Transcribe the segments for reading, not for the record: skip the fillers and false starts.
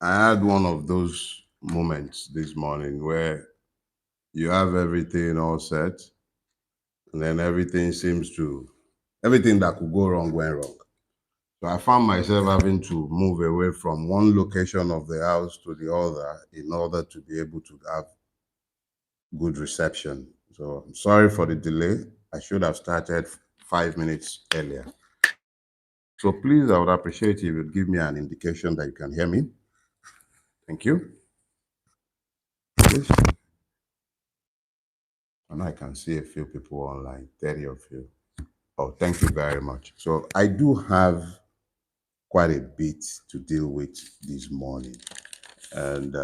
I had one of those moments this morning where you have everything all set, and then everything that could go wrong went wrong. So I found myself having to move away from one location of the house to the other in order to be able to have good reception. So I'm sorry for the delay. I should have started 5 minutes earlier. So please, I would appreciate if you would give me an indication that you can hear me. Thank you. Please. And I can see a few people online, 30 of you. Oh, thank you very much. So I do have quite a bit to deal with this morning. And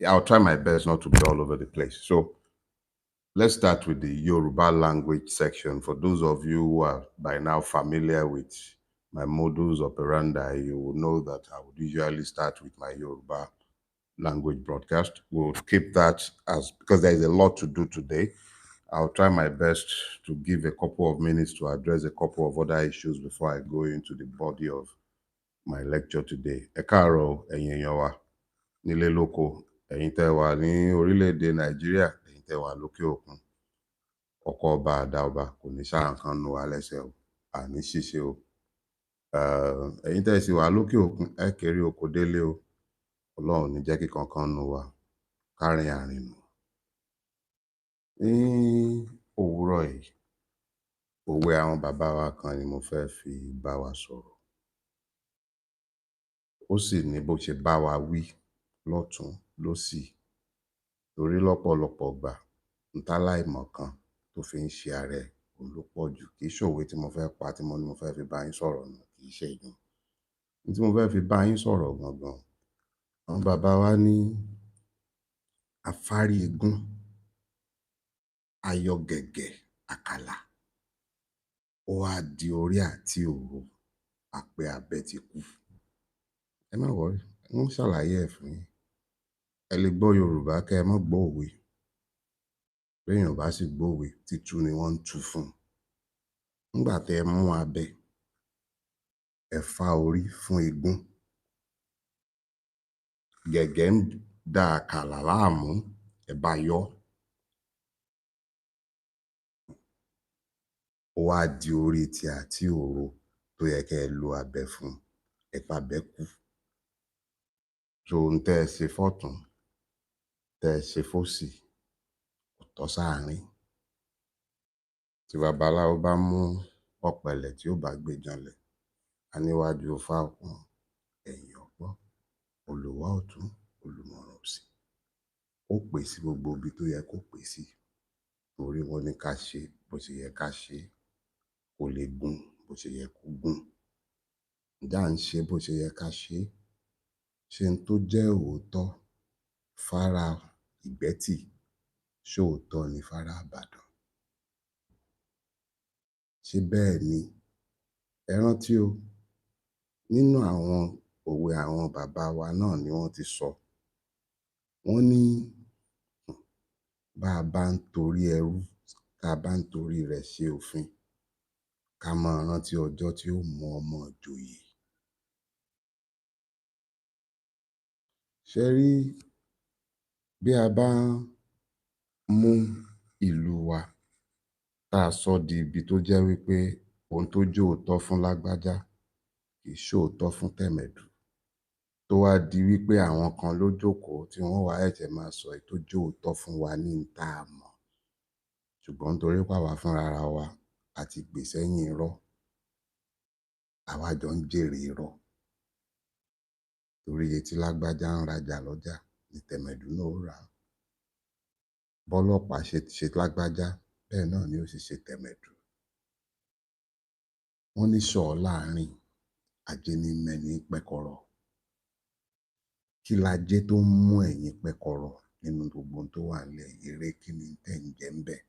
I'll try my best not to be all over the place. So let's start with the Yoruba language section. For those of you who are by now familiar with my modus operandi, you will know that I would usually start with my Yoruba language broadcast. We'll keep that because there is a lot to do today. I'll try my best to give a couple of minutes to address a couple of other issues before I go into the body of my lecture today. Ẹ káàárọ̀ ẹ̀yin èèyàn wa nílé lóko, ẹ̀yin tẹ́ wà ní orílẹ̀-èdè Nàìjíríà, ẹ̀yin tẹ́ wà lókè òkun. Ọkọ ọba àdá ọba kò ní ṣáà kan nu wa lẹ́sẹ̀ o, àní ṣìṣe o. Ẹ̀yin tẹ́ sì wà lókè òkun, ẹ kéré oko délé o. Ọlọ́run ní jẹ́ kí kankan nu wa kárìn àrìn nù. Ní òwúrọ̀ yìí, òwe àwọn bàbá wa kan ni mo fẹ́ fi bá wa sọ̀rọ̀. Ó sì ní bó ṣe bá wa wí lọ́tùn lósì. Torí lọ́pọ̀lọpọ̀ ìgbà ntáláìmọ̀ kan tó fi ń ṣe ààrẹ òun ló pọ̀ jù. Kì í ṣòwe tí mo fẹ́ pa tí mo ní mo fẹ́ fi bá yín sọ̀rọ̀ nù, kì í ṣe ìyẹn. Ní tí mo fẹ́ fi bá yín sọ̀rọ̀ gangan, àwọn bàbá wa ní afárí igún, ayọ̀ gẹ̀gẹ̀ àkàlà, ó wá di orí àti òru, àpẹ abẹ ti kú. Ẹ má wọrí, wọ́n ṣàlàyé ẹ̀ fún yín. Ẹ lè gbọ́ Yorùbá kẹ́ ẹ má gbọ́ òwe. Béèyàn bá sì gbọ́ òwe, títú ni wọ́n ń tú fún un. Nígbà tẹ́ ẹ mú abẹ, ẹ fá orí fún igún. Gẹ̀gẹ̀ ń da àkàlà láàmú, ẹ bá yọ́. Ó wá di orí ti àti òro tó yẹ kẹ́ ẹ lo abẹ fún, ẹ pa abẹ kú. So ohun tẹ́ ẹ ṣe fọ́tùn, tẹ́ ẹ ṣe fósì, kò tọ́ sáàrín. Tí babaláwo bá mú ọ̀pẹ̀lẹ̀ tí ó bá gbé janlẹ̀, a níwájú Ifá ọ̀pọ̀n, ẹ̀yìn ọ̀pọ̀n, olùwà ọ̀tún, olùmọ̀ràn òsì. Ó pè sí gbogbo ibi tó yẹ kó pè sí. Torí wọ́n ní ká ṣe bó ṣe yẹ ká ṣe, kó lè gùn bó ṣe yẹ kó gùn. Ǹjẹ́ à ń ṣe bó ṣe yẹ ká ṣe? Ṣé n tó jẹ́ òótọ́ fára Ìgbẹ́tì, ṣóòótọ́ ni fára Ìbàdàn? Ṣé bẹ́ẹ̀ ni? Ẹ rántí o, nínú àwọn òwe àwọn bàbá wa náà ni wọ́n ti sọ. Wọ́n ní bá a bá ń torí ẹrú, tá a bá ń torí rẹ̀ ṣe òfin, ká máa rántí ọjọ́ tí ó mú ọmọ ìjòyè. Ṣé rí bí a bá mú ìlú wa tá a sọ di ibi tó jẹ́ wípé ohun tó jẹ́ òótọ́ fún lágbájá kì í ṣòótọ́ fún tẹ̀mẹ̀dù, tó wá di wípé àwọn kan ló jókòó tí wọ́n wá ẹ̀jẹ̀ máa sọ èyí tó jẹ́ òótọ́ fún wa ní tá a mọ̀. Ṣùgbọ́n torí pàwá fúnra ra wa àti gbè sẹ́yìn irọ́, àwa jọ ń jèrè irọ́. Torí iye tí lágbájá ń rajà lọ́jà ní tẹ̀mẹ̀dù náà ó rà. Bọ́lọ́pàá ṣe lágbájá, bẹ́ẹ̀ náà ni ó sì ṣe tẹ̀mẹ̀dù. Wọ́n ní ṣọ̀ọ́ láàrin, ajé ní mẹ́ni pẹ́kọ̀rọ̀. Kí lajé tó ń mú ẹ̀yin pẹ́kọ̀rọ̀ nínú gbogbo ohun tó wà nílẹ̀ eré kí ni tẹ̀ ń jẹ́ ń bẹ̀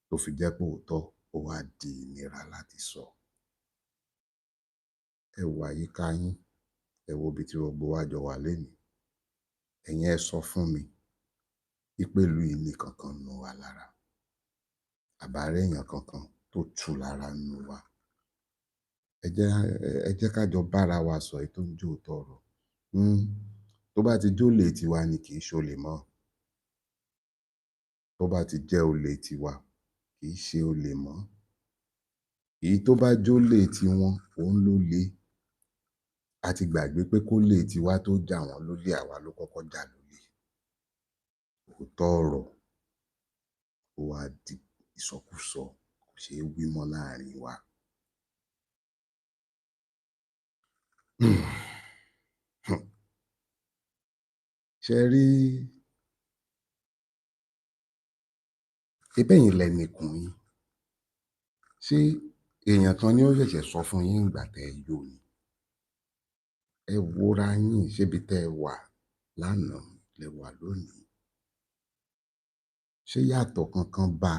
tó fi jẹ́ pé òótọ́ ó wá di ìnira láti sọ. Ẹ wo àyíká yín, ẹ wo ibi tí gbogbo wa jọ wà lénìí. Ẹ̀yin ẹ sọ fún mi, ìpèlú yìí ní kankan nù wa lára. Àbárẹ́ èèyàn kankan tó tù lára nù wa. ẹ jẹ́ ká jọ bára wa sọ èyí tó ń jó tọrọ. Tó bá ti jólè tiwa ni kì í ṣolè mọ́. Tó bá ti jẹ́ olè tiwa kì í ṣe olè mọ́. Èyí tó bá jólè tiwọn òun ló le. A ti gbàgbé pé kólè tiwa tó jà wọ́n lólè àwa ló kọ́kọ́ jà lólè. Òótọ́ ọ̀rọ̀ ó wá di ìsọkúsọ kò ṣeé wí mọ́ láàrin wa. Ṣé rí ebẹ́yìn lẹnìkùn yín? Ṣé èèyàn kan ni ó ṣẹ̀ṣẹ̀ sọ fún yín ìgbà tẹ́ ẹ yó ni? Ẹ wòra yín ṣébi tẹ́ ẹ wà lánàá lẹ wà lónìí. Ṣé yàtọ̀ kankan bá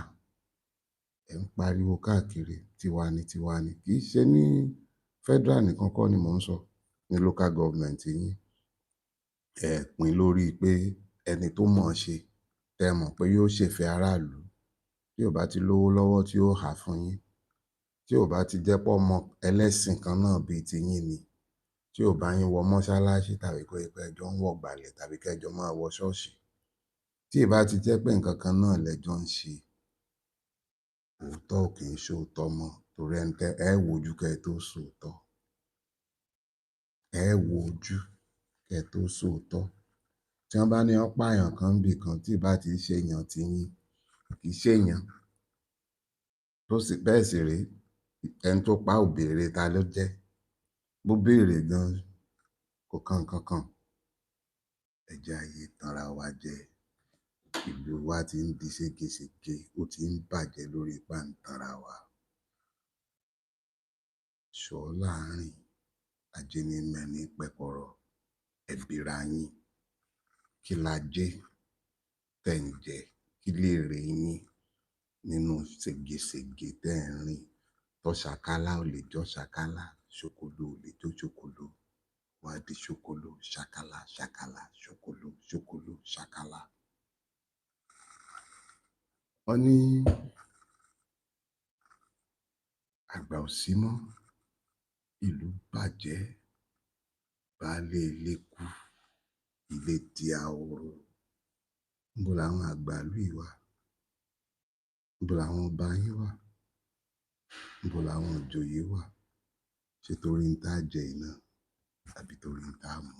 ẹ̀ ń pariwo káàkiri tiwa ni tiwa ni? Kì í ṣe ní federal nìkan kọ́ ni mò ń sọ, ní local government yín. Ẹ pín lórí pé ẹni tó mọ̀ ọ́n ṣe tẹ́ mọ̀ pé yóò ṣèfẹ́ aráàlú, tí ò bá ti lówó lọ́wọ́ tí ó há fún yín, tí ò bá ti jẹ́ pé ọmọ ẹlẹ́sìn kan náà bíi ti yín ni, tí ò bá yín wọ mọ́ṣáláṣí tàbí pé ẹjọ́ ń wọ̀ gbàlẹ̀ tàbí kẹjọ máa wọ ṣọ́ọ̀ṣì, tí ì bá ti jẹ́ pé nǹkan kan náà lẹ́jọ́ ń ṣe, òótọ́ ò kì í ṣòótọ́ mọ́, torí ẹni tẹ́ ẹ wojú kẹ́ ẹ tó sòótọ́. Ẹ wo ojú kẹ́ ẹ tó sòótọ́. Tí wọ́n bá ní wọ́n pààyàn kan níbì kan tí ì bá ti ṣe èèyàn ti yín, kì í ṣe èèyàn. Bẹ́ẹ̀ sì rèé, ẹni tó pa ò béèrè ta ló jẹ́. Bó béèrè gan kò kan nǹkan kan. Ẹ jẹ́ ayé tanra wa jẹ. Ìlú wa ti ń di ségesège, ó ti ń bàjẹ́ lórí ipá ń tanra wa. Ṣọ́ láàárín ajínigbẹ̀ni pẹ̀kọ̀rọ̀ ẹ̀bìra yín. Kí la jẹ́ tẹ̀ ń jẹ? Kí lè rè yín nínú ségesège tẹ́ ń rìn? Tọ́ṣàkálá ò lè jọ́ ṣàkálá, ṣòkòlò ò lè jó ṣòkòlò. Wá di ṣòkòlò, ṣàkálá, ṣàkálá, ṣòkòlò, ṣòkòlò, ṣàkálá. Wọ́n ní àgbà ò sí mọ́, ìlú bàjẹ́, baálé ilé kú, ilé di ahoro. Níbo làwọn àgbà ìlú yìí wà? Níbo làwọn ọba yín wà? Níbo làwọn ìjòyè wà? Ṣé torí ń tá jẹ iná àbí torí ń tá mu?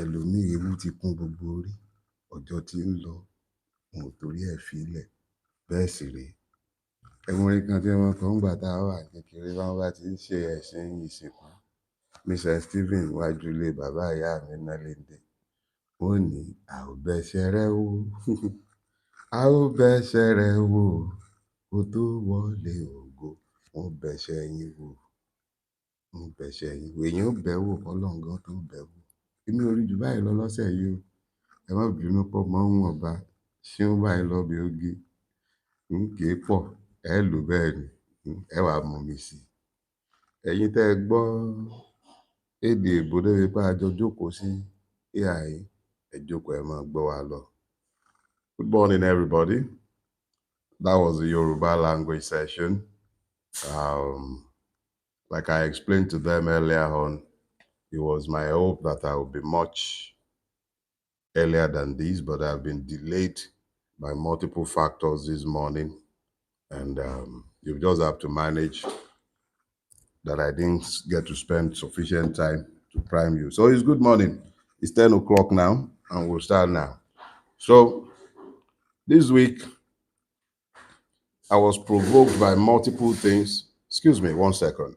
Ẹlòmíì ewu ti kún gbogbo orí, ọjọ́ tí ń lọ, wọn ò torí ẹ̀ fílẹ̀. Bẹ́ẹ̀ sì rèé, ẹ̀wọ̀n orin kan tí wọ́n kọ ńgbà tá a wà kékeré báwọn bá ti ń ṣe ẹ̀sìn ìsìnkú. Mr. Stephen wájú ilé bàbá ìyá mi náà lédè. Ó ní a ò bẹ̀ṣẹ̀ rẹ wò, a ò bẹ̀ṣẹ̀ rẹ wò, kó tó wọlé ògo, wọ́n bẹ̀ṣẹ̀ yín wò, wọ́n bẹ̀ṣẹ̀ yín wò. Èèyàn ó bẹ̀ wò kọ́lọ́run gan tó bẹ̀ wò. Èmi ò rí jù báyìí lọ lọ́sẹ̀ yìí o. Ẹ má bínú pọ̀ mọ́ wọn ọba, ṣé ó báyìí lọ bí oge? Kì í pọ̀, ẹ lò bẹ́ẹ̀ ni, ẹ wàá mú mi sí i. Ẹ̀yin tẹ́ ẹ gbọ́ èdè èbó débi pé a jọ jókòó sí AI, ẹ jókòó ẹ máa gbọ́ wa lọ. Good morning, everybody. That was the Yoruba language session. Like I explained to them earlier on, it was my hope that I would be much earlier than this, but I've been delayed by multiple factors this morning. And you just have to manage that I didn't get to spend sufficient time to prime you. So it's good morning. It's 10 o'clock now, and we'll start now. So this week, I was provoked by multiple things. Excuse me, 1 second.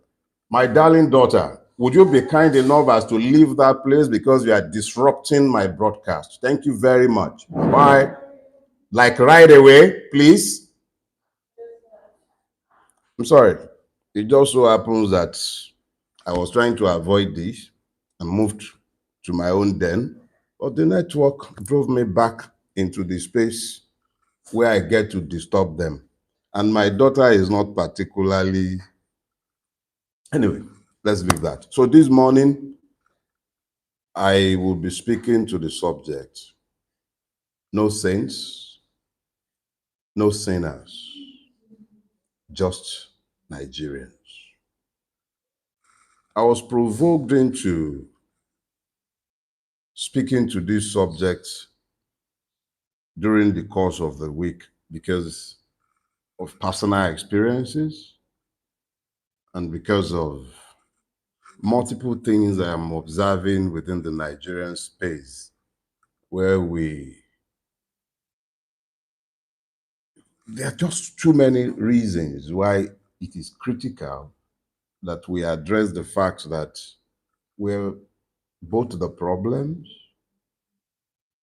My darling daughter, would you be kind enough as to leave that place because you are disrupting my broadcast? Thank you very much. Bye. Like right away, please. I'm sorry. It just so happens that I was trying to avoid this and moved to my own den, but the network drove me back into the space where I get to disturb them. And my daughter is not particularly... Anyway, let's leave that. So this morning, I will be speaking to the subject: no saints, no sinners, just Nigerians. I was provoked into speaking to this subject during the course of the week because of personal experiences and because of multiple things I am observing within the Nigerian space where there are just too many reasons why it is critical that we address the fact that we're both the problems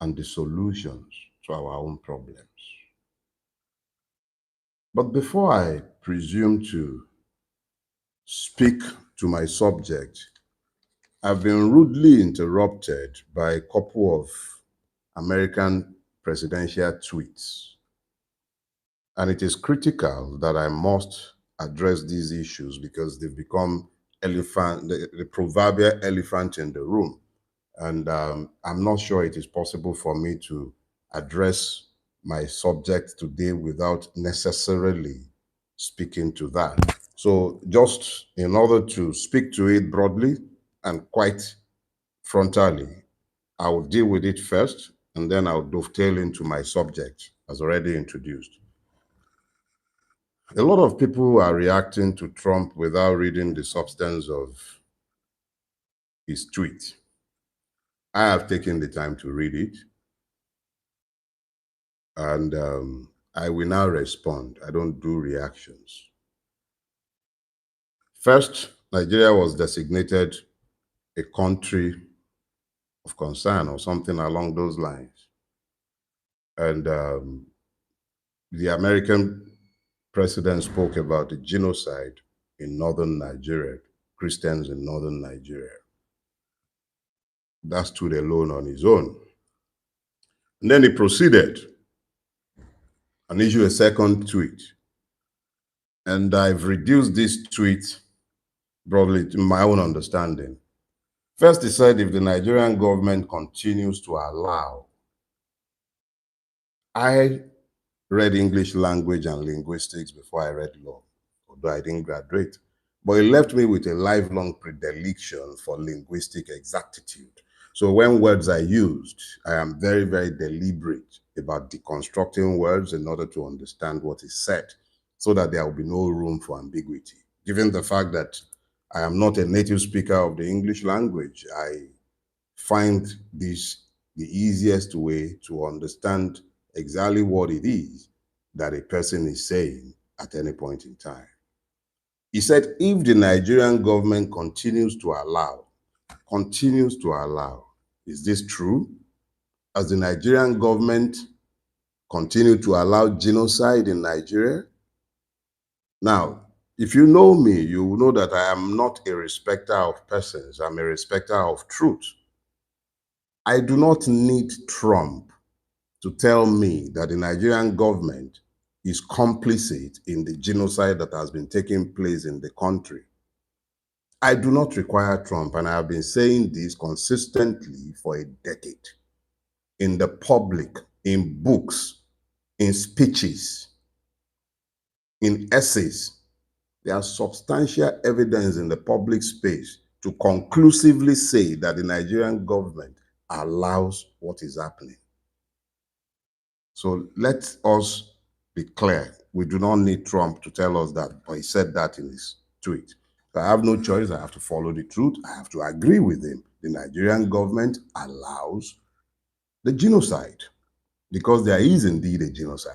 and the solutions to our own problems. But before I presume to speak to my subject, I've been rudely interrupted by a couple of American presidential tweets. And it is critical that I must address these issues because they've become the proverbial elephant in the room. And I'm not sure it is possible for me to address my subject today without necessarily speaking to that. So just in order to speak to it broadly and quite frontally, I will deal with it first, and then I'll dovetail into my subject as already introduced. A lot of people are reacting to Trump without reading the substance of his tweet. I have taken the time to read it, and I will now respond. I don't do reactions. First, Nigeria was designated a country of concern or something along those lines. And the American president spoke about the genocide in northern Nigeria, Christians in northern Nigeria. That stood alone on his own. And then he proceeded and issued a second tweet. And I've reduced this tweet broadly to my own understanding. First, he said if the Nigerian government continues to allow, I read English language and linguistics before I read law, although I didn't graduate. But it left me with a lifelong predilection for linguistic exactitude. So when words are used, I am very, very deliberate about deconstructing words in order to understand what is said so that there will be no room for ambiguity. Given the fact that I am not a native speaker of the English language, I find this the easiest way to understand exactly what it is that a person is saying at any point in time. He said, if the Nigerian government continues to allow, is this true? Has the Nigerian government continued to allow genocide in Nigeria? Now, if you know me, you will know that I am not a respecter of persons. I'm a respecter of truth. I do not need Trump to tell me that the Nigerian government is complicit in the genocide that has been taking place in the country. I do not require Trump, and I have been saying this consistently for a decade, in the public, in books, in speeches, in essays. There are substantial evidence in the public space to conclusively say that the Nigerian government allows what is happening. So let us be clear. We do not need Trump to tell us that, or he said that in his tweet. So I have no choice. I have to follow the truth. I have to agree with him. The Nigerian government allows the genocide because there is indeed a genocide.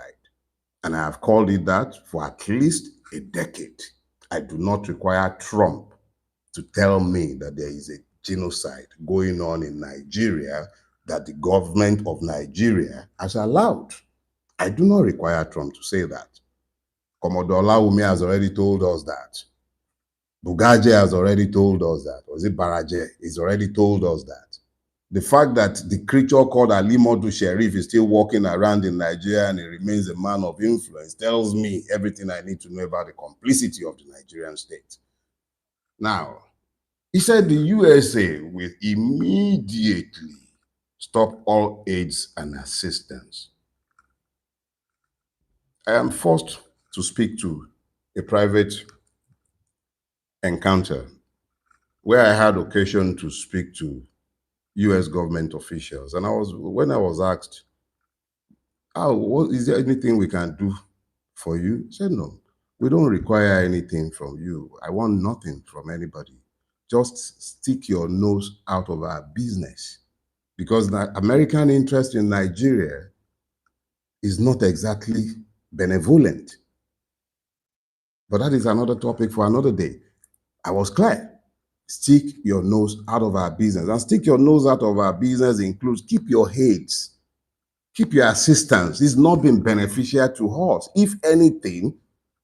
And I have called it that for at least a decade. I do not require Trump to tell me that there is a genocide going on in Nigeria that the government of Nigeria has allowed. I do not require Trump to say that. Commodore Olawumi has already told us that. Bugaje has already told us that. Was it Baraje? He's already told us that. The fact that the creature called Ali Modu Sheriff is still walking around in Nigeria and he remains a man of influence tells me everything I need to know about the complicity of the Nigerian state. Now, he said the USA will immediately stop all aids and assistance. I am forced to speak to a private encounter where I had occasion to speak to US government officials. And when I was asked, "Oh, is there anything we can do for you?" I said, "No, we don't require anything from you. I want nothing from anybody. Just stick your nose out of our business." Because the American interest in Nigeria is not exactly benevolent. But that is another topic for another day. I was clear. Stick your nose out of our business. And stick your nose out of our business includes keep your heads, keep your assistance. It's not been beneficial to us. If anything,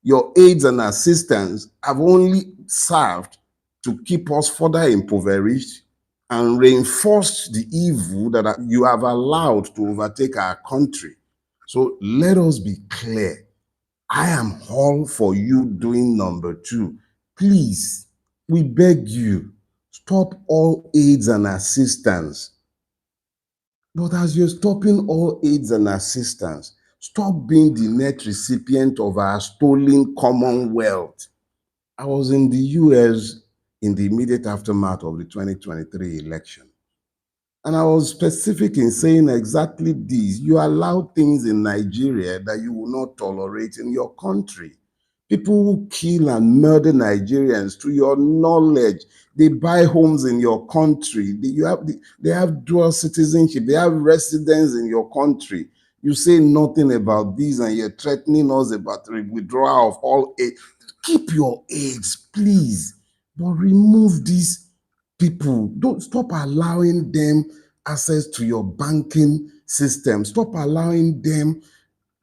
your aids and assistance have only served to keep us further impoverished and reinforced the evil that you have allowed to overtake our country. So let us be clear. I am all for you doing number two. Please, we beg you, stop all aids and assistance. But as you're stopping all aids and assistance, stop being the net recipient of our stolen commonwealth. I was in the US in the immediate aftermath of the 2023 election. And I was specific in saying exactly this. You allow things in Nigeria that you will not tolerate in your country. People who kill and murder Nigerians, to your knowledge, they buy homes in your country. They have dual citizenship. They have residence in your country. You say nothing about this and you're threatening us about the withdrawal of all aid. Keep your aids, please. But remove these people. Don't stop allowing them access to your banking system. Stop allowing them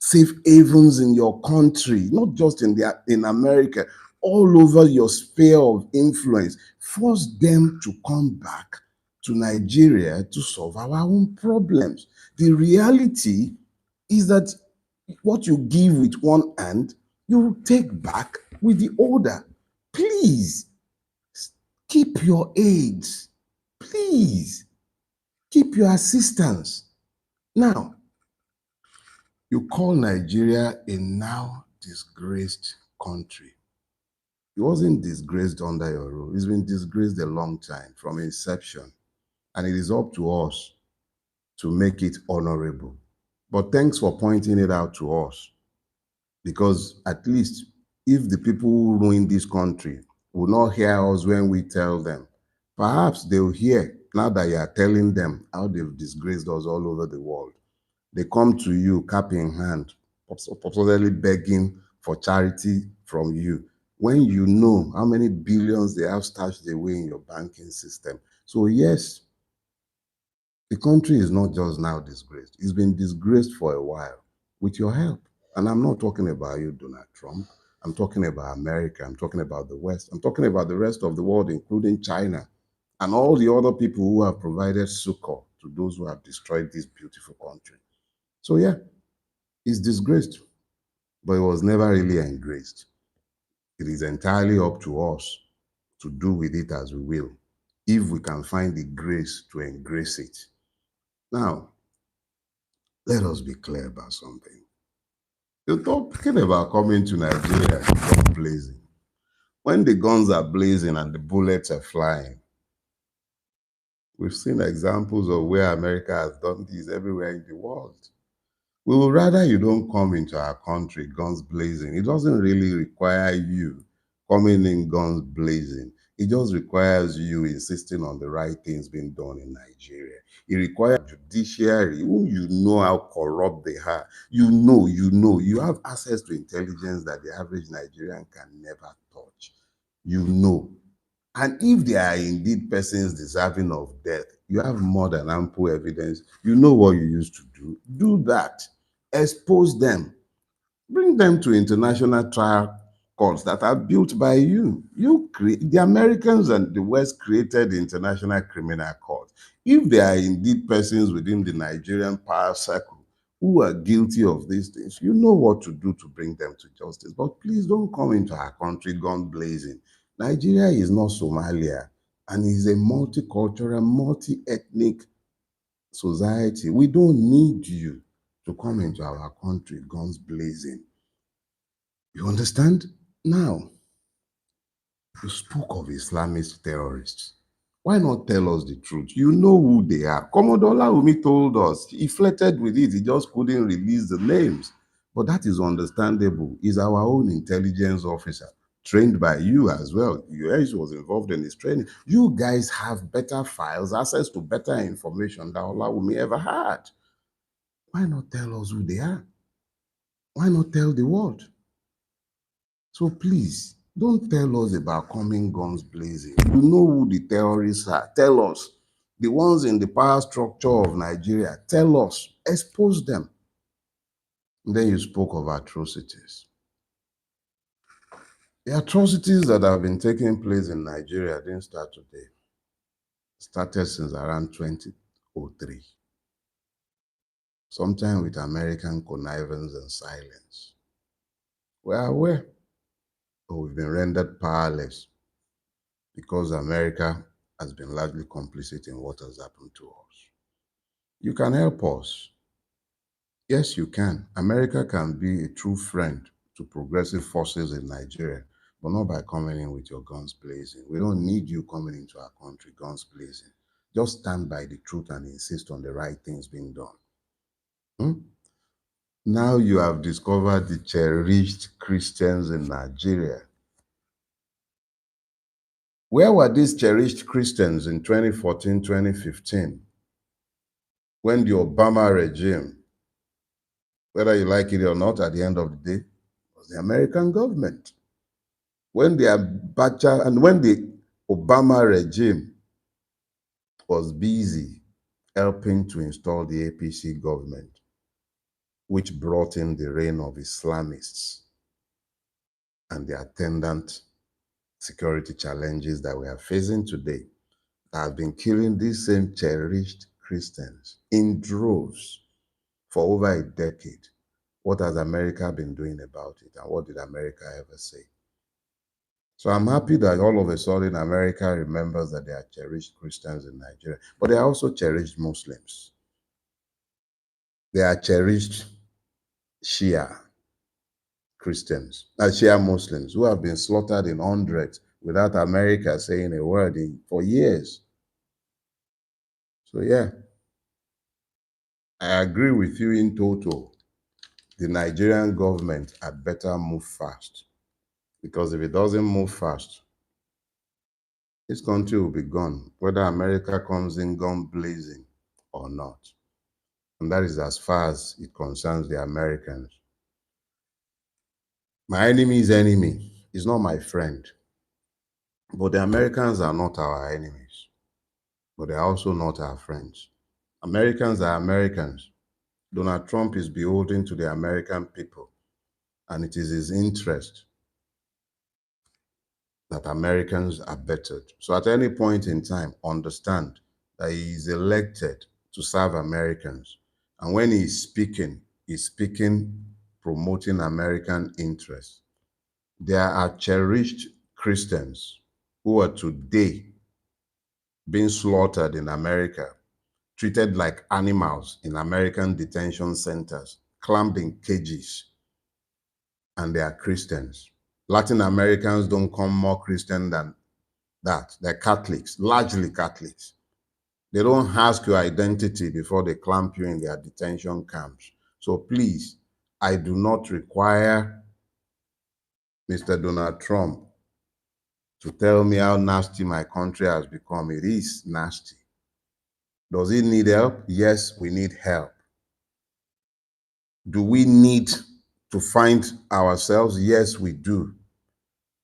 safe havens in your country, not just in America, all over your sphere of influence. Force them to come back to Nigeria to solve our own problems. The reality is that what you give with one hand, you will take back with the other. Please keep your aids. Please keep your assistance. Now, you call Nigeria a now disgraced country. It wasn't disgraced under your rule. It's been disgraced a long time from inception. And it is up to us to make it honorable. But thanks for pointing it out to us. Because at least if the people who ruin this country will not hear us when we tell them, perhaps they'll hear now that you are telling them how they've disgraced us all over the world. They come to you cap in hand, supposedly begging for charity from you, when you know how many billions they have stashed away in your banking system. So yes, the country is not just now disgraced. It's been disgraced for a while with your help. And I'm not talking about you, Donald Trump. I'm talking about America. I'm talking about the West. I'm talking about the rest of the world, including China and all the other people who have provided succor to those who have destroyed this beautiful country. So yeah, it's disgraced, but it was never really engraced. It is entirely up to us to do with it as we will, if we can find the grace to engrace it. Now, let us be clear about something. You're talking about coming to Nigeria and guns blazing. When the guns are blazing and the bullets are flying, we've seen examples of where America has done this everywhere in the world. We would rather you don't come into our country guns blazing. It doesn't really require you coming in guns blazing. It just requires you insisting on the right things being done in Nigeria. It requires judiciary, who you know how corrupt they are. You have access to intelligence that the average Nigerian can never touch. You know. And if they are indeed persons deserving of death, you have more than ample evidence. You know what you used to do. Do that. Expose them. Bring them to international trial courts that are built by you. The Americans and the West created the International Criminal Court. If they are indeed persons within the Nigerian power circle who are guilty of these things, you know what to do to bring them to justice. But please don't come into our country gun blazing. Nigeria is not Somalia and is a multicultural, multi-ethnic society. We don't need you to come into our country guns blazing. You understand? Now, You spoke of Islamist terrorists. Why not tell us the truth? You know who they are. Commodore Laumi told us. He flirted with it. He just couldn't release the names. But that is understandable. He's our own intelligence officer, trained by you as well. US was involved in his training. You guys have better files, access to better information than Olawumi ever had. Why not tell us who they are? Why not tell the world? So please, don't tell us about coming guns blazing. You know who the terrorists are. Tell us. The ones in the power structure of Nigeria, tell us. Expose them. And then you spoke of atrocities. The atrocities that have been taking place in Nigeria didn't start today. It started since around 2003. Sometime with American connivance and silence. We're aware, but we've been rendered powerless because America has been largely complicit in what has happened to us. You can help us. Yes, you can. America can be a true friend to progressive forces in Nigeria, but not by coming in with your guns blazing. We don't need you coming into our country guns blazing. Just stand by the truth and insist on the right things being done. Hmm? Now you have discovered the cherished Christians in Nigeria. Where were these cherished Christians in 2014, 2015, when the Obama regime, whether you like it or not, at the end of the day, was the American government? When the Abacha and when the Obama regime was busy helping to install the APC government, which brought in the reign of Islamists and the attendant security challenges that we are facing today, that have been killing these same cherished Christians in droves for over a decade. What has America been doing about it? And what did America ever say? So I'm happy that all of a sudden America remembers that there are cherished Christians in Nigeria, but there are also cherished Muslims. There are cherished Shia Christians, Shia Muslims who have been slaughtered in hundreds without America saying a word for years. So yeah, I agree with you in total. The Nigerian government had better move fast, because if it doesn't move fast, this country will be gone, whether America comes in gun blazing or not. And that is as far as it concerns the Americans. My enemy's enemy is not my friend. But the Americans are not our enemies. But they are also not our friends. Americans are Americans. Donald Trump is beholden to the American people. And it is his interest that Americans are bettered. So at any point in time, understand that he is elected to serve Americans. And when he is speaking, he's speaking promoting American interests. There are cherished Christians who are today being slaughtered in America, treated like animals in American detention centers, clamped in cages, and they are Christians. Latin Americans don't come more Christian than that. They're Catholics, largely Catholics. They don't ask your identity before they clamp you in their detention camps. So please, I do not require Mr. Donald Trump to tell me how nasty my country has become. It is nasty. Does it need help? Yes, we need help. Do we need to find ourselves? Yes, we do.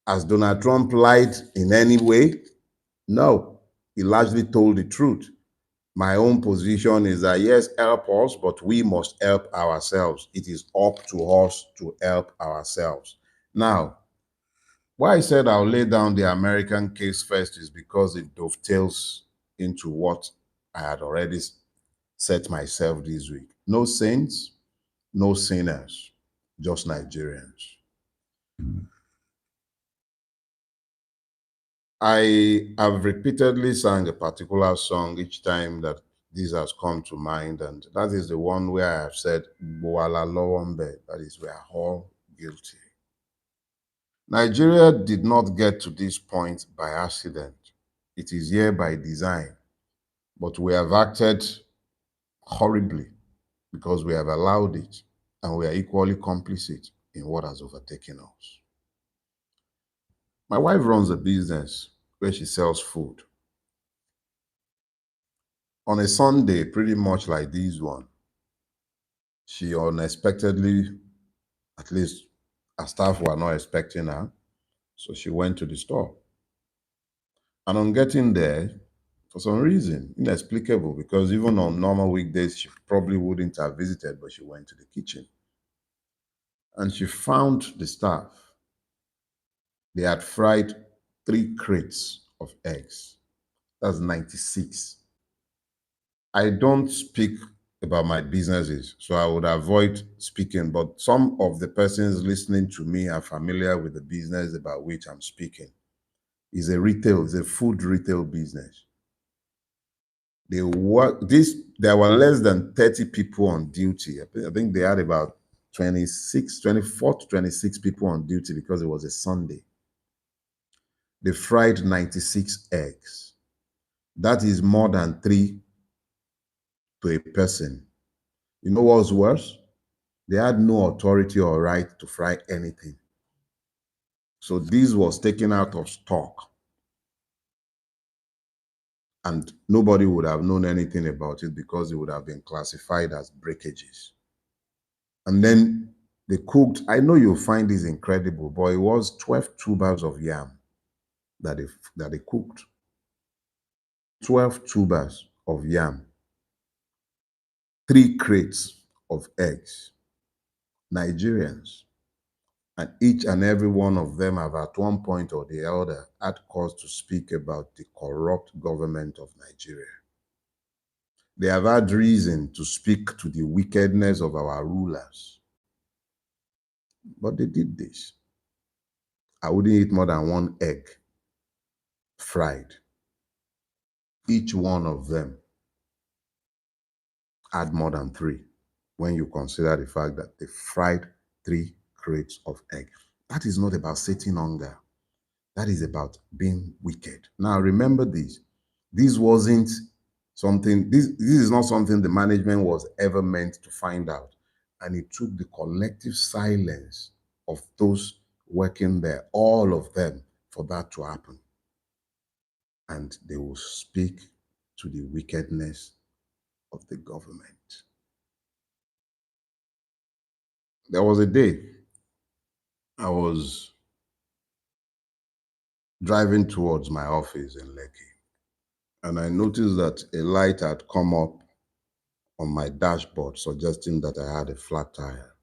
Has Donald Trump lied in any way? No. He largely told the truth. My own position is that yes, help us, but we must help ourselves. It is up to us to help ourselves. Now, why I said I'll lay down the American case first is because it dovetails into what I had already set myself this week. No saints, no sinners, just Nigerians. I have repeatedly sang a particular song each time that this has come to mind, and that is the one where I have said, Boala Lowombe, that is, we are all guilty. Nigeria did not get to this point by accident. It is here by design. But we have acted horribly because we have allowed it, and we are equally complicit in what has overtaken us. My wife runs a business where she sells food. On a Sunday, pretty much like this one, she unexpectedly, at least her staff were not expecting her, so she went to the store. And on getting there, for some reason, inexplicable, because even on normal weekdays, she probably wouldn't have visited, but she went to the kitchen. And she found the staff. They had fried 3 crates of eggs. That's 96. I don't speak about my businesses, so I would avoid speaking, but some of the persons listening to me are familiar with the business about which I'm speaking. It's a food retail business. There were less than 30 people on duty. I think they had about 24 to 26 people on duty because it was a Sunday. They fried 96 eggs. That is more than 3 to a person. You know what's worse? They had no authority or right to fry anything. So this was taken out of stock, and nobody would have known anything about it because it would have been classified as breakages. And then they cooked. I know you'll find this incredible, but it was 12 tubers of yam that they cooked. 12 tubers of yam, 3 crates of eggs. Nigerians. And each and every one of them have at one point or the other had cause to speak about the corrupt government of Nigeria. They have had reason to speak to the wickedness of our rulers. But they did this. I wouldn't eat more than 1 egg fried. Each one of them had more than 3 when you consider the fact that they fried 3 crates of egg. That is not about sating hunger. That is about being wicked. Now remember this. This wasn't this is not something the management was ever meant to find out. And it took the collective silence of those working there, all of them, for that to happen. And they will speak to the wickedness of the government. There was a day I was driving towards my office in Lekki, and I noticed that a light had come up on my dashboard suggesting that I had a flat tire.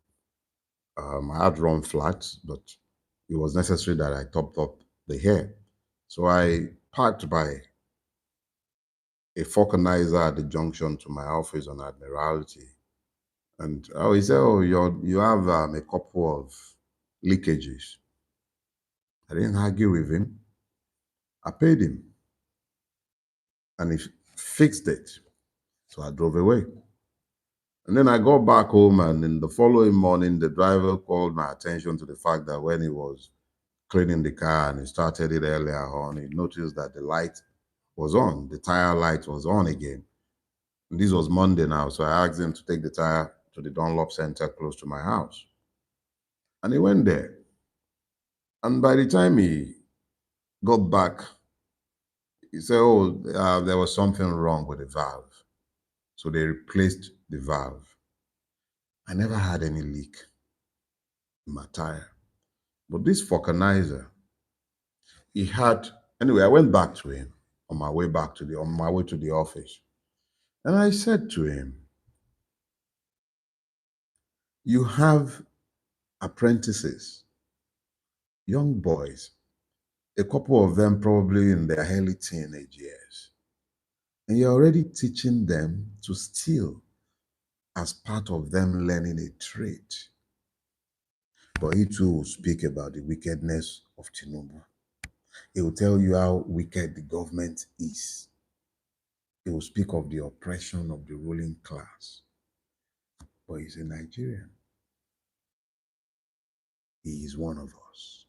I had run flat, but it was necessary that I topped up the hair. So I parked by a vulcanizer at the junction to my office on Admiralty. And he said, oh, you have a couple of leakages. I didn't argue with him. I paid him. And he fixed it. So I drove away. And then I got back home, and in the following morning, the driver called my attention to the fact that when he was cleaning the car and he started it earlier on, he noticed that the light was on. The tire light was on again. And this was Monday now, so I asked him to take the tire to the Dunlop Center close to my house. And he went there. And by the time he got back, he said, oh, there was something wrong with the valve. So they replaced the valve. I never had any leak in my tire. But this vulcanizer, he had, anyway, I went back to him on my way to the office. And I said to him, you have apprentices, young boys, a couple of them probably in their early teenage years, and you're already teaching them to steal as part of them learning a trade. But he too will speak about the wickedness of Tinubu. He will tell you how wicked the government is. He will speak of the oppression of the ruling class. But he's a Nigerian. He is one of us.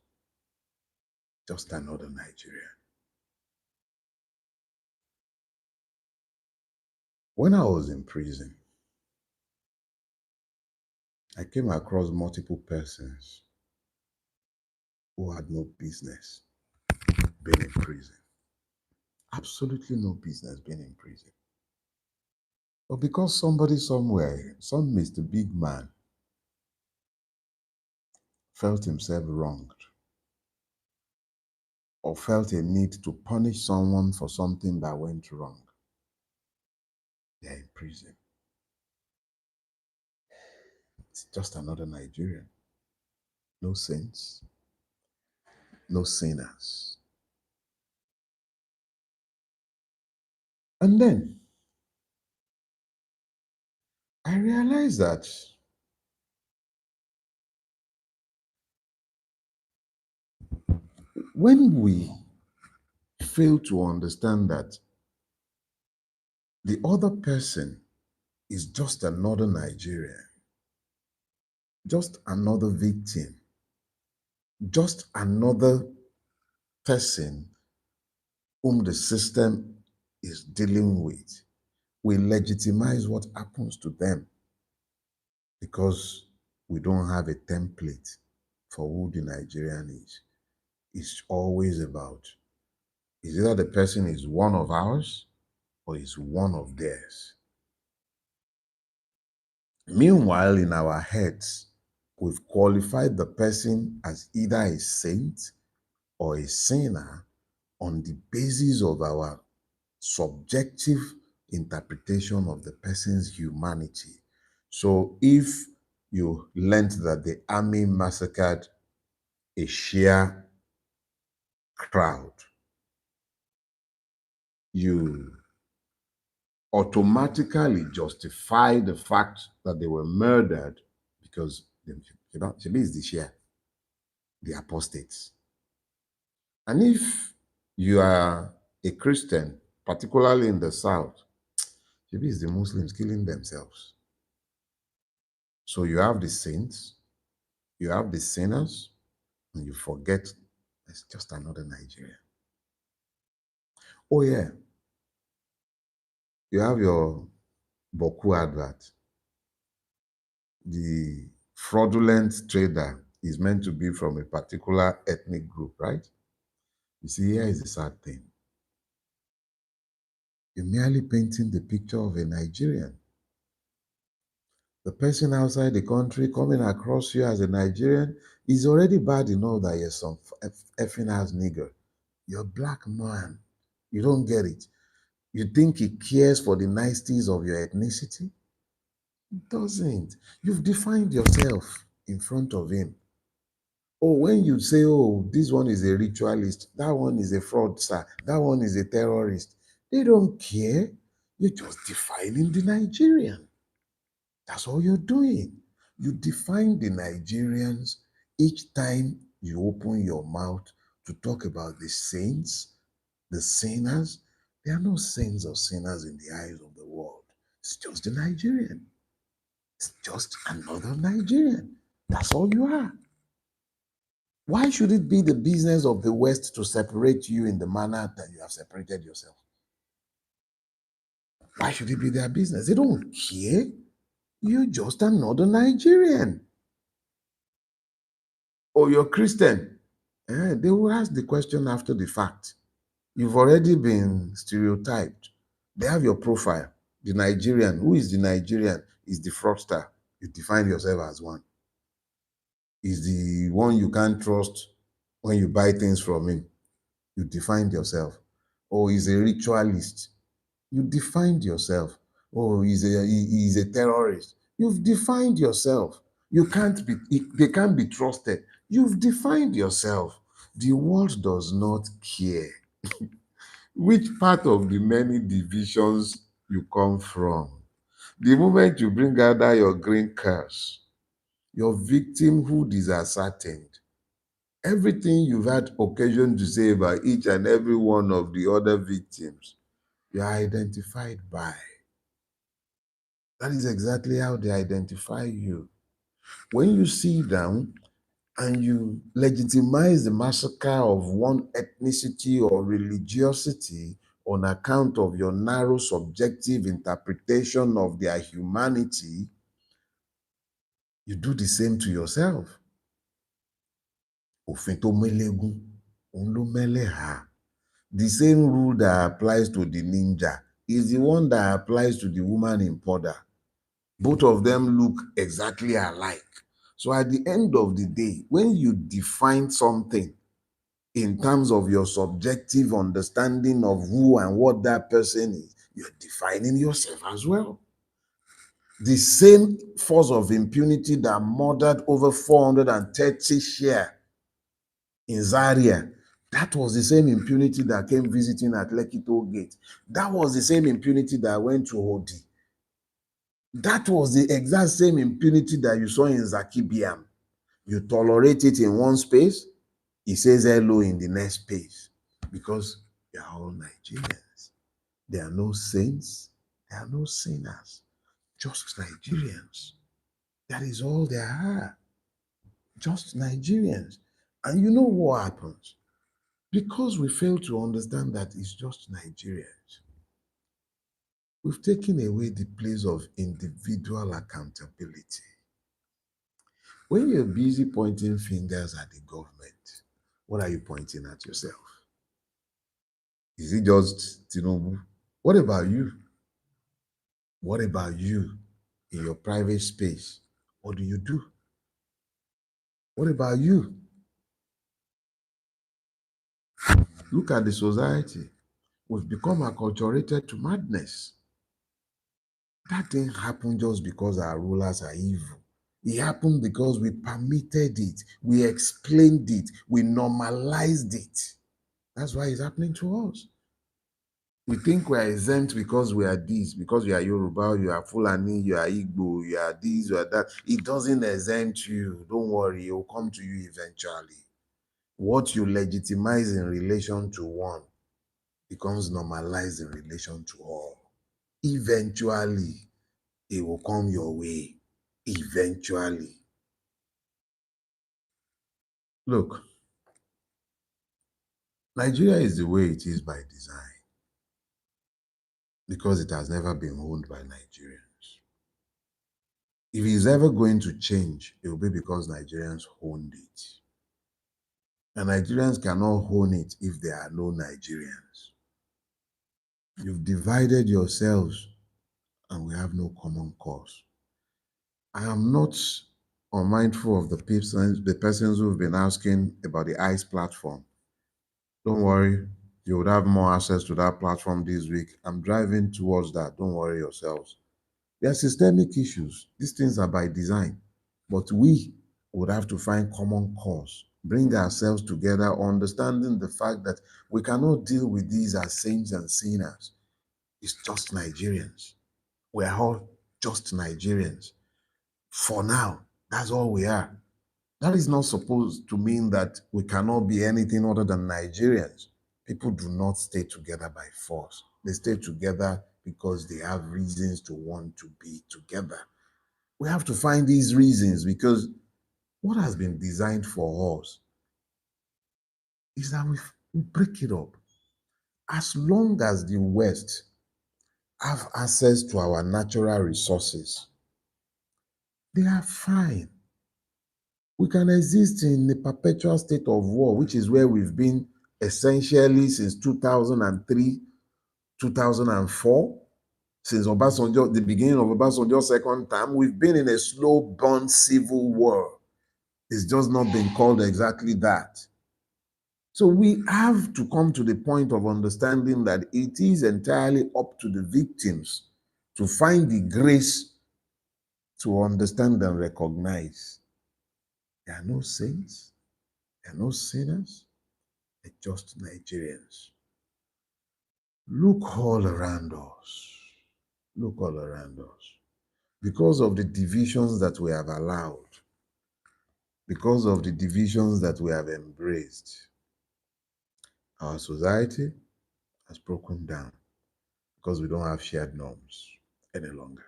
Just another Nigerian. When I was in prison, I came across multiple persons who had no business being in prison. Absolutely no business being in prison. But because somebody somewhere, some Mr. Big Man, felt himself wronged or felt a need to punish someone for something that went wrong, they're in prison. It's just another Nigerian. No saints, no sinners. And then I realized that when we fail to understand that the other person is just another Nigerian, just another victim, just another person whom the system is dealing with, we legitimize what happens to them because we don't have a template for who the Nigerian is. It's always about is either the person is one of ours or is one of theirs. Meanwhile, in our heads, we've qualified the person as either a saint or a sinner on the basis of our subjective interpretation of the person's humanity. So if you learned that the army massacred a Shia crowd, you automatically justify the fact that they were murdered because Shebi is the Shia, the apostates. And if you are a Christian, particularly in the South, Shebi is the Muslims killing themselves. So you have the saints, you have the sinners, and you forget it's just another Nigerian. Oh yeah, you have your Boku advert. The fraudulent trader is meant to be from a particular ethnic group, right? You see, here is the sad thing. You're merely painting the picture of a Nigerian. The person outside the country coming across you as a Nigerian is already bad enough that you're some effing ass nigger. You're a black man. You don't get it. You think he cares for the niceties of your ethnicity? He doesn't. You've defined yourself in front of him. Oh, when you say, oh, this one is a ritualist, that one is a fraudster, that one is a terrorist, they don't care. You're just defining the Nigerian. That's all you're doing. You define the Nigerians each time you open your mouth to talk about the saints, the sinners. There are no saints or sinners in the eyes of the world. It's just the Nigerian. It's just another Nigerian. That's all you are. Why should it be the business of the West to separate you in the manner that you have separated yourself? Why should it be their business? They don't care. You're just another Nigerian. Or you're Christian. They will ask the question after the fact. You've already been stereotyped. They have your profile. The Nigerian. Who is the Nigerian? Is the fraudster. You define yourself as one. Is the one you can't trust when you buy things from him. You defined yourself. Or he's a ritualist. You defined yourself. Oh, he's a terrorist. You've defined yourself. You can't be, they can't be trusted. You've defined yourself. The world does not care which part of the many divisions you come from. The moment you bring out that your green curse, your victimhood is ascertained. Everything you've had occasion to say about each and every one of the other victims, you are identified by. That is exactly how they identify you. When you sit down and you legitimize the massacre of one ethnicity or religiosity on account of your narrow subjective interpretation of their humanity, you do the same to yourself. Òfin tó mélégún, òun ló mẹ́lẹ́hàá. The same rule that applies to the ninja is the one that applies to the woman in powder. Both of them look exactly alike. So at the end of the day, when you define something in terms of your subjective understanding of who and what that person is, you're defining yourself as well. The same force of impunity that murdered over 430 share in Zaria, that was the same impunity that came visiting at Lekki Toll Gate. That was the same impunity that went to Hodi. That was the exact same impunity that you saw in Zakibiam. You tolerate it in one space, it says hello in the next space, because they are all Nigerians. There are no saints, there are no sinners, just Nigerians. That is all there are, just Nigerians. And you know what happens? Because we fail to understand that it's just Nigerians, we've taken away the place of individual accountability. When you're busy pointing fingers at the government, what are you pointing at yourself? Is it just Tinubu? What about you? What about you in your private space? What do you do? What about you? Look at the society. We've become acculturated to madness. That didn't happen just because our rulers are evil. It happened because we permitted it, we explained it, we normalized it. That's why it's happening to us. We think we are exempt because we are this, because you are Yoruba, you are Fulani, you are Igbo, you are this, you are that. It doesn't exempt you. Don't worry, it will come to you eventually. What you legitimize in relation to one becomes normalized in relation to all. Eventually, it will come your way. Eventually. Look, Nigeria is the way it is by design because it has never been owned by Nigerians. If it's ever going to change, it will be because Nigerians owned it. And Nigerians cannot own it if there are no Nigerians. You've divided yourselves and we have no common cause. I am not unmindful of the persons who've been asking about the ICE platform. Don't worry, you would have more access to that platform this week. I'm driving towards that. Don't worry yourselves. There are systemic issues. These things are by design. But we would have to find common cause, bring ourselves together, understanding the fact that we cannot deal with these as saints and sinners. It's just Nigerians. We're all just Nigerians. For now, that's all we are. That is not supposed to mean that we cannot be anything other than Nigerians. People do not stay together by force. They stay together because they have reasons to want to be together. We have to find these reasons because what has been designed for us is that we break it up. As long as the West have access to our natural resources, they are fine. We can exist in a perpetual state of war, which is where we've been essentially since 2003, 2004, since Obasanjo, the beginning of Obasanjo's second term. We've been in a slow burn civil war. It's just not been called exactly that. So we have to come to the point of understanding that it is entirely up to the victims to find the grace to understand and recognize there are no saints, there are no sinners, they're just Nigerians. Look all around us. Look all around us. Because of the divisions that we have allowed, because of the divisions that we have embraced, our society has broken down because we don't have shared norms any longer.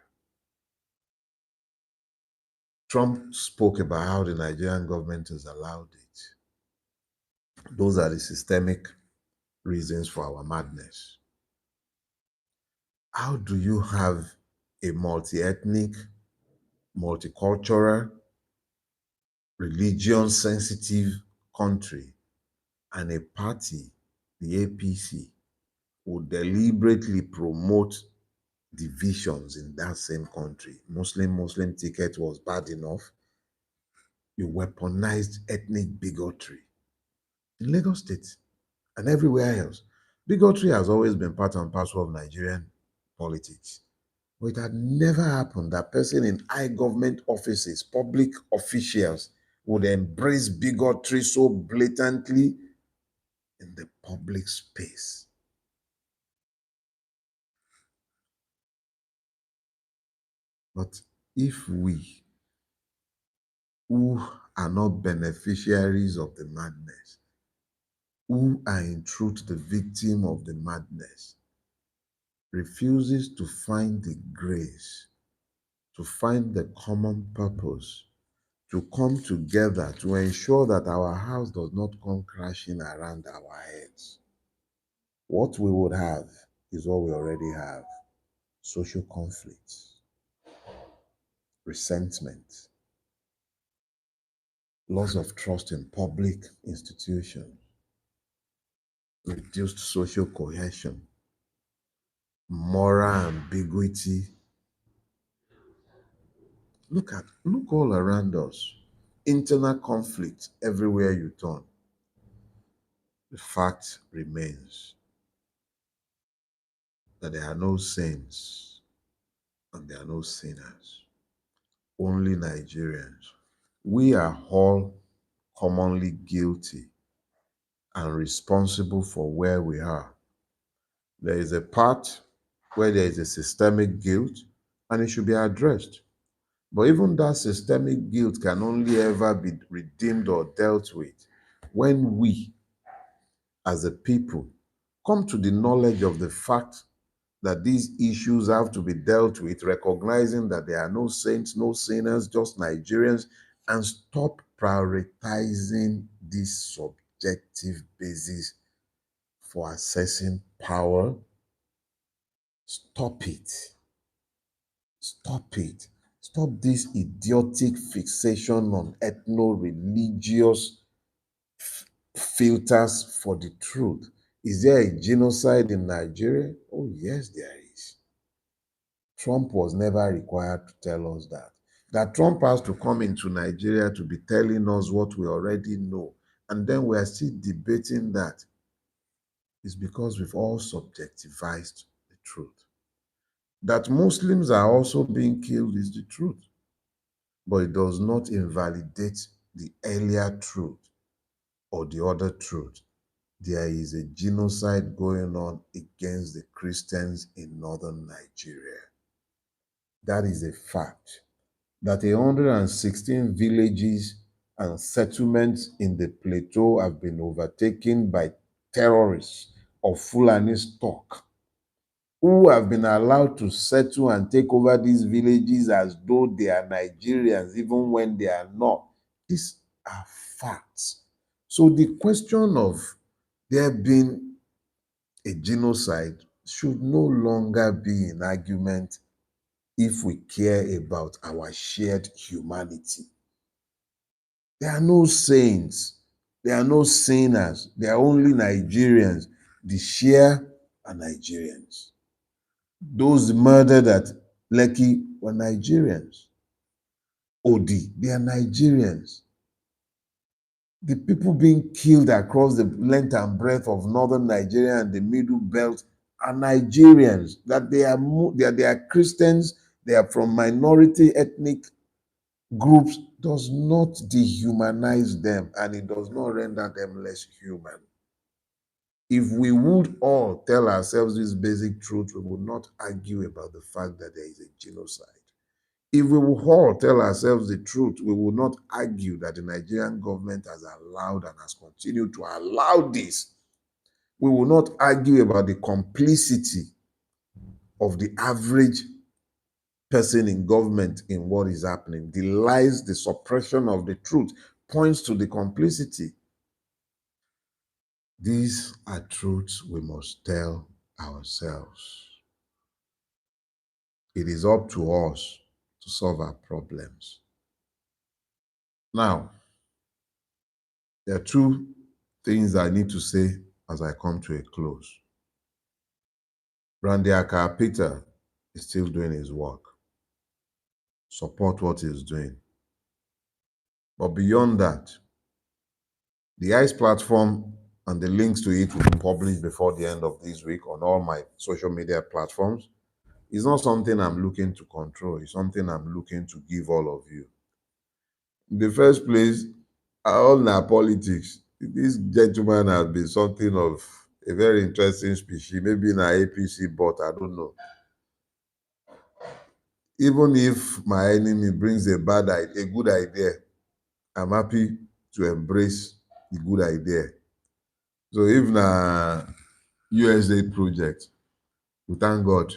Trump spoke about how the Nigerian government has allowed it. Those are the systemic reasons for our madness. How do you have a multi-ethnic, multicultural, religion-sensitive country and a party, the APC, who deliberately promote divisions in that same country? Muslim ticket was bad enough. You weaponized ethnic bigotry in Lagos State and everywhere else. Bigotry has always been part and parcel of Nigerian politics. But it had never happened that person in high government offices, public officials, would embrace bigotry so blatantly in the public space. But if we, who are not beneficiaries of the madness, who are in truth the victim of the madness, refuses to find the grace, to find the common purpose, to come together to ensure that our house does not come crashing around our heads, what we would have is what we already have: social conflicts, resentment, loss of trust in public institutions, reduced social cohesion, moral ambiguity. Look all around us. Internal conflict everywhere you turn. The fact remains that there are no saints and there are no sinners, only Nigerians. We are all commonly guilty and responsible for where we are. There is a part where there is a systemic guilt and it should be addressed. But even that systemic guilt can only ever be redeemed or dealt with when we, as a people, come to the knowledge of the fact that these issues have to be dealt with, recognizing that there are no saints, no sinners, just Nigerians, and stop prioritizing this subjective basis for assessing power. Stop it. Stop it. Stop this idiotic fixation on ethno-religious filters for the truth. Is there a genocide in Nigeria? Oh, yes, there is. Trump was never required to tell us that. That Trump has to come into Nigeria to be telling us what we already know, and then we are still debating that, is because we've all subjectivized the truth. That Muslims are also being killed is the truth, but it does not invalidate the earlier truth or the other truth. There is a genocide going on against the Christians in northern Nigeria. That is a fact. That 116 villages and settlements in the plateau have been overtaken by terrorists of Fulani stock, who have been allowed to settle and take over these villages as though they are Nigerians, even when they are not. These are facts. So the question of there being a genocide should no longer be an argument if we care about our shared humanity. There are no saints, there are no sinners, there are only Nigerians. The share are Nigerians. Those murdered at Lekki were Nigerians. Odi, they are Nigerians. The people being killed across the length and breadth of northern Nigeria and the middle belt are Nigerians. That they are Christians, they are from minority ethnic groups, does not dehumanize them, and it does not render them less human. If we would all tell ourselves this basic truth, we would not argue about the fact that there is a genocide. If we will all tell ourselves the truth, we will not argue that the Nigerian government has allowed and has continued to allow this. We will not argue about the complicity of the average person in government in what is happening. The lies, the suppression of the truth points to the complicity. These are truths we must tell ourselves. It is up to us to solve our problems. Now, there are two things I need to say as I come to a close. Randy Peter is still doing his work. Support what he's doing. But beyond that, the ICE platform and the links to it will be published before the end of this week on all my social media platforms. It's not something I'm looking to control. It's something I'm looking to give all of you. In the first place, all our politics, this gentleman has been something of a very interesting species, maybe in our APC, but I don't know. Even if my enemy brings a good idea, I'm happy to embrace the good idea. So if na USA project, we thank God.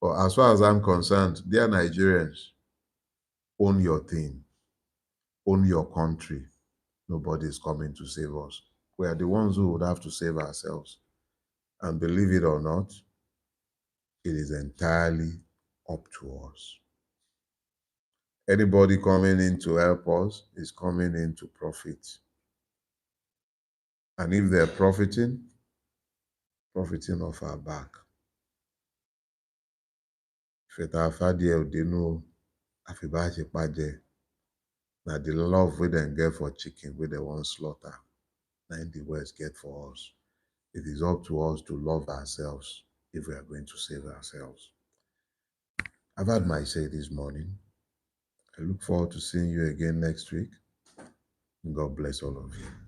But as far as I'm concerned, dear Nigerians, own your thing, own your country. Nobody is coming to save us. We are the ones who would have to save ourselves. And believe it or not, it is entirely up to us. Anybody coming in to help us is coming in to profit. And if they're profiting off our back. Now the love we then get for chicken, we they want slaughter. Now in the West get for us. It is up to us to love ourselves if we are going to save ourselves. I've had my say this morning. I look forward to seeing you again next week. God bless all of you.